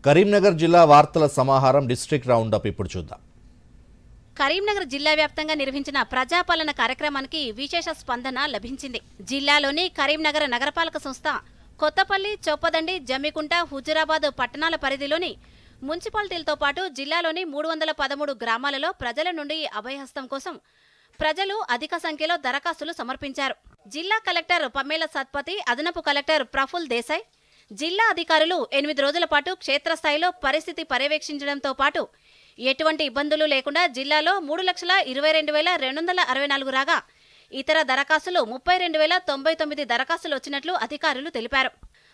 కరీంనగర్ జిల్లా వార్తల సమాహారం డిస్ట్రిక్ట్ రౌండప్ ఇప్పుడు చూద్దాం. కరీంనగర్ జిల్లా వ్యాప్తంగా నిర్వహించిన ప్రజాపాలన కార్యక్రమానికి విశేష స్పందన లభించింది. జిల్లాలోని కరీంనగర్ నగరపాలక సంస్థ కొత్తపల్లి, చొప్పదండి, జమ్మికుంట, హుజురాబాద్ పట్టణాల పరిధిలోని మున్సిపాలిటీలతో పాటు జిల్లాలోని 313 గ్రామాలలో ప్రజల నుండి అభయహస్తం కోసం ప్రజలు అధిక సంఖ్యలో దరఖాస్తులు సమర్పించారు. జిల్లా కలెక్టర్ పమ్మేల సత్పతి, అదనపు కలెక్టర్ ప్రఫుల్ దేశాయ్, జిల్లా అధికారులు 8 రోజుల పాటు క్షేత్రస్థాయిలో పరిస్థితి పర్యవేక్షించడంతో పాటు ఎటువంటి ఇబ్బందులు లేకుండా జిల్లాలో 3,22,264 రాగా ఇతర దరఖాస్తులు 32,099 దరఖాస్తులు వచ్చినట్లు అధికారులు తెలిపారు.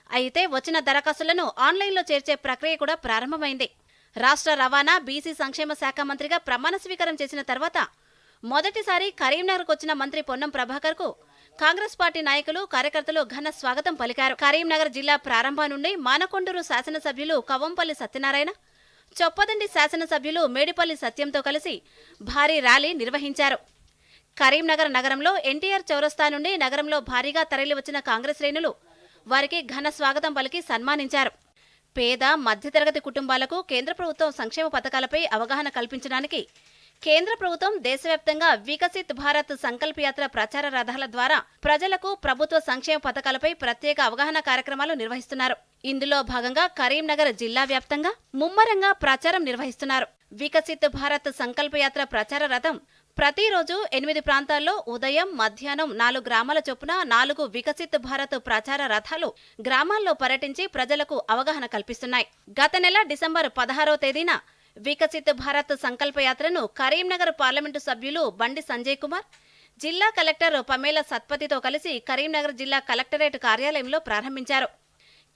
అయితే వచ్చిన దరఖాస్తులను ఆన్లైన్లో చేర్చే ప్రక్రియ కూడా ప్రారంభమైంది. రాష్ట్ర రవాణా, బీసీ సంక్షేమ శాఖ మంత్రిగా ప్రమాణ స్వీకారం చేసిన తర్వాత మొదటిసారి కరీంనగర్కు వచ్చిన మంత్రి పొన్నం ప్రభాకర్కు కాంగ్రెస్ పార్టీ నాయకులు, కార్యకర్తలు ఘన స్వాగతం పలికారు. కరీంనగర్ జిల్లా ప్రారంభం నుండి మానకొండూరు శాసనసభ్యులు కవంపల్లి సత్యనారాయణ, చొప్పదండి శాసనసభ్యులు మేడిపల్లి సత్యంతో కలిసి భారీ ర్యాలీ నిర్వహించారు. కరీంనగర్ నగరంలో ఎన్టీఆర్ చౌరస్తా నుండి నగరంలో భారీగా తరలివచ్చిన కాంగ్రెస్ శ్రేణులు వారికి ఘన స్వాగతం పలికి సన్మానించారు. పేద, మధ్యతరగతి కుటుంబాలకు కేంద్ర ప్రభుత్వం సంక్షేమ పథకాలపై అవగాహన కల్పించడానికి కేంద్ర ప్రభుత్వం దేశవ్యాప్తంగా వికసిత్ భారత్ సంకల్ప యాత్ర ప్రచార రథాల ద్వారా ప్రజలకు ప్రభుత్వ సంక్షేమ పథకాలపై ప్రత్యేక అవగాహన కార్యక్రమాలు నిర్వహిస్తున్నారు. ఇందులో భాగంగా కరీంనగర్ జిల్లా వ్యాప్తంగా ముమ్మరంగా ప్రచారం నిర్వహిస్తున్నారు. వికసిత్ భారత్ సంకల్ప యాత్ర ప్రచార రథం ప్రతిరోజు 8 ప్రాంతాల్లో ఉదయం, మధ్యాహ్నం 4 గ్రామాల చొప్పున 4 వికసిత్ భారత్ ప్రచార రథాలు గ్రామాల్లో పర్యటించి ప్రజలకు అవగాహన కల్పిస్తున్నాయి. గత నెల డిసెంబర్ 16వ తేదీన వికసిత్ భారత్ సంకల్ప యాత్రను కరీంనగర్ పార్లమెంటు సభ్యులు బండి సంజయ్ కుమార్, జిల్లా కలెక్టర్ పమేల సత్పతితో కలిసి కరీంనగర్ జిల్లా కలెక్టరేట్ కార్యాలయంలో ప్రారంభించారు.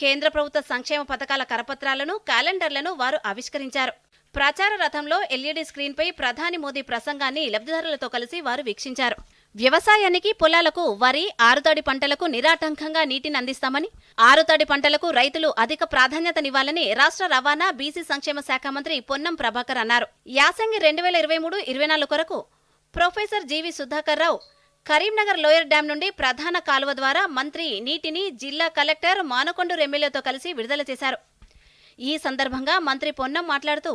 కేంద్ర ప్రభుత్వ సంక్షేమ పథకాల కరపత్రాలను, క్యాలెండర్లను వారు ఆవిష్కరించారు. ప్రచార రథంలో ఎల్ఈడీ స్క్రీన్పై ప్రధాని మోదీ ప్రసంగాన్ని లబ్ధిదారులతో కలిసి వారు వీక్షించారు. వ్యవసాయానికి, పొలాలకు, వరి, ఆరుతడి పంటలకు నిరాటంకంగా నీటిని అందిస్తామని, ఆరుతడి పంటలకు రైతులు అధిక ప్రాధాన్యతనివ్వాలని రాష్ట్ర రవాణా, బీసీ సంక్షేమ శాఖ మంత్రి పొన్నం ప్రభాకర్ అన్నారు. యాసంగి 2023-24 కొరకు ప్రొఫెసర్ జీవి సుధాకర్ రావు కరీంనగర్ లోయర్ డ్యాం నుండి ప్రధాన కాలువ ద్వారా మంత్రి నీటిని జిల్లా కలెక్టర్, మానకొండూరు ఎమ్మెల్యేతో కలిసి విడుదల చేశారు. ఈ సందర్భంగా మంత్రి పొన్నం మాట్లాడుతూ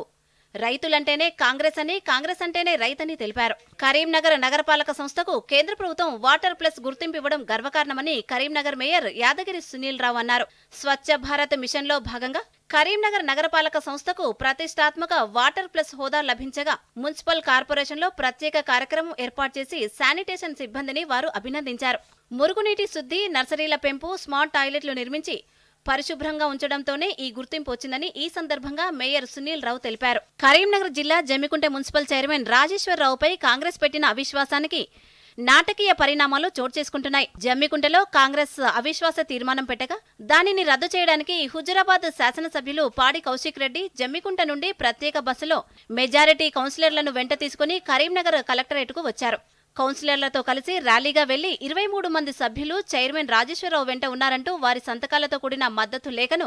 రైతులంటేనే కాంగ్రెస్ అని, కాంగ్రెస్ అంటేనే రైతని తెలిపారు. కరీంనగర్ నగరపాలక సంస్థకు కేంద్ర ప్రభుత్వం వాటర్ ప్లస్ గుర్తింపు ఇవ్వడం గర్వకారణమని కరీంనగర్ మేయర్ యాదగిరి సునీల్ రావు అన్నారు. స్వచ్ఛ భారత్ మిషన్లో భాగంగా కరీంనగర్ నగరపాలక సంస్థకు ప్రతిష్టాత్మక వాటర్ ప్లస్ హోదా లభించగా మున్సిపల్ కార్పొరేషన్లో ప్రత్యేక కార్యక్రమం ఏర్పాటు చేసి శానిటేషన్ సిబ్బందిని వారు అభినందించారు. మురుగునీటి శుద్ధి, నర్సరీల పెంపు, స్మార్ట్ టాయిలెట్లు నిర్మించి పరిశుభ్రంగా ఉంచడంతోనే ఈ గుర్తింపు వచ్చిందని ఈ సందర్భంగా మేయర్ సునీల్ రావు తెలిపారు. కరీంనగర్ జిల్లా జమ్మికుంట మున్సిపల్ చైర్మన్ రాజేశ్వర్ రావుపై కాంగ్రెస్ పెట్టిన అవిశ్వాసానికి నాటకీయ పరిణామాలు చోటు చేసుకుంటున్నాయి. జమ్మికుంటలో కాంగ్రెస్ అవిశ్వాస తీర్మానం పెట్టగా దానిని రద్దు చేయడానికి హుజురాబాద్ శాసనసభ్యులు పాడి కౌశిక్ రెడ్డి జమ్మికుంట నుండి ప్రత్యేక బస్సులో మెజారిటీ కౌన్సిలర్లను వెంట తీసుకుని కరీంనగర్ కలెక్టరేట్కు వచ్చారు. కౌన్సిలర్లతో కలిసి ర్యాలీగా వెళ్లి 23 మంది సభ్యులు చైర్మన్ రాజేశ్వరరావు వెంట ఉన్నారంటూ వారి సంతకాలతో కూడిన మద్దతు లేఖను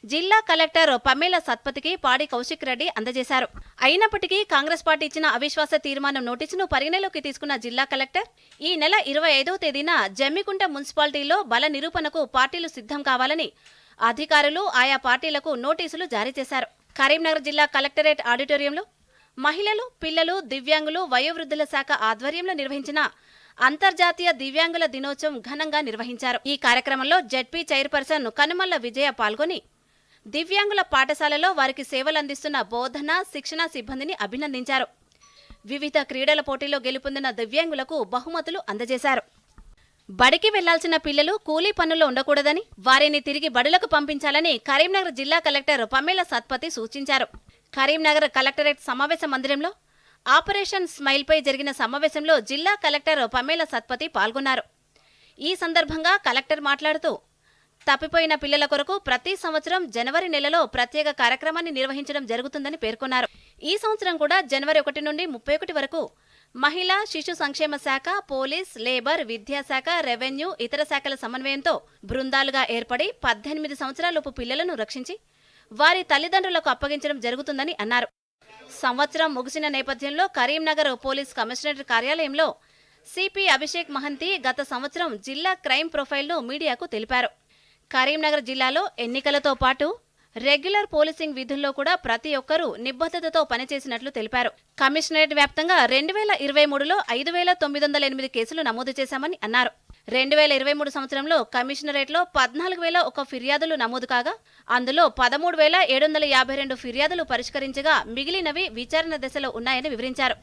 జిల్లా కలెక్టర్ పమేల సత్పతికి పాడి కౌశిక్ రెడ్డి అందజేశారు. అయినప్పటికీ కాంగ్రెస్ పార్టీ ఇచ్చిన అవిశ్వాస తీర్మానం నోటీసును పరిగణలోకి తీసుకున్న జిల్లా కలెక్టర్ ఈ నెల 25వ తేదీన జమ్మికుంట మున్సిపాలిటీలో బల నిరూపణకు పార్టీలు సిద్ధం కావాలని అధికారులు ఆయా పార్టీలకు నోటీసులు జారీ చేశారు. కరీంనగర్ జిల్లా కలెక్టరేట్ ఆడిటోరియంలో మహిళలు, పిల్లలు, దివ్యాంగులు, వయోవృద్ధుల శాఖ ఆధ్వర్యంలో నిర్వహించిన అంతర్జాతీయ దివ్యాంగుల దినోత్సవం ఘనంగా నిర్వహించారు. ఈ కార్యక్రమంలో జెడ్పీ చైర్పర్సన్ కనుమల్ల విజయ పాల్గొని దివ్యాంగుల పాఠశాలలో వారికి సేవలందిస్తున్న బోధన, శిక్షణ సిబ్బందిని అభినందించారు. వివిధ క్రీడల పోటీలో గెలుపొందిన దివ్యాంగులకు బహుమతులు అందజేశారు. బడికి వెళ్లాల్సిన పిల్లలు కూలీ పనుల్లో ఉండకూడదని, వారిని తిరిగి బడులకు పంపించాలని కరీంనగర్ జిల్లా కలెక్టర్ పమేల సత్పతి సూచించారు. కరీంనగర్ కలెక్టరేట్ సమావేశ మందిరంలో ఆపరేషన్ స్మైల్పై జరిగిన సమావేశంలో జిల్లా కలెక్టర్ పమేల సత్పతి పాల్గొన్నారు. ఈ సందర్భంగా కలెక్టర్ మాట్లాడుతూ తప్పిపోయిన పిల్లల కొరకు ప్రతి సంవత్సరం జనవరి నెలలో ప్రత్యేక కార్యక్రమాన్ని నిర్వహించడం జరుగుతుందని పేర్కొన్నారు. ఈ సంవత్సరం కూడా జనవరి 1 నుండి 31 వరకు మహిళా, శిశు సంక్షేమ శాఖ, పోలీస్, లేబర్, విద్యాశాఖ, రెవెన్యూ, ఇతర శాఖల సమన్వయంతో బృందాలుగా ఏర్పడి 18 సంవత్సరాలలోపు పిల్లలను రక్షించి వారి తల్లిదండ్రులకు అప్పగించడం జరుగుతుందని అన్నారు. సంవత్సరం ముగిసిన నేపథ్యంలో కరీంనగర్ పోలీస్ కమిషనరేట్ కార్యాలయంలో సిపి అభిషేక్ మహంతి గత సంవత్సరం జిల్లా క్రైమ్ ప్రొఫైల్ను మీడియాకు తెలిపారు. కరీంనగర్ జిల్లాలో ఎన్నికలతో పాటు రెగ్యులర్ పోలీసింగ్ విధుల్లో కూడా ప్రతి ఒక్కరూ నిబద్ధతతో పనిచేసినట్లు తెలిపారు. కమిషనరేట్ వ్యాప్తంగా 2023లో 5,908 కేసులు నమోదు చేశామని అన్నారు. 2023 సంవత్సరంలో కమిషనరేట్లో 14,001 ఫిర్యాదులు నమోదు కాగా అందులో 13,752 ఫిర్యాదులు పరిష్కరించగా మిగిలినవి విచారణ దశలో ఉన్నాయని వివరించారు.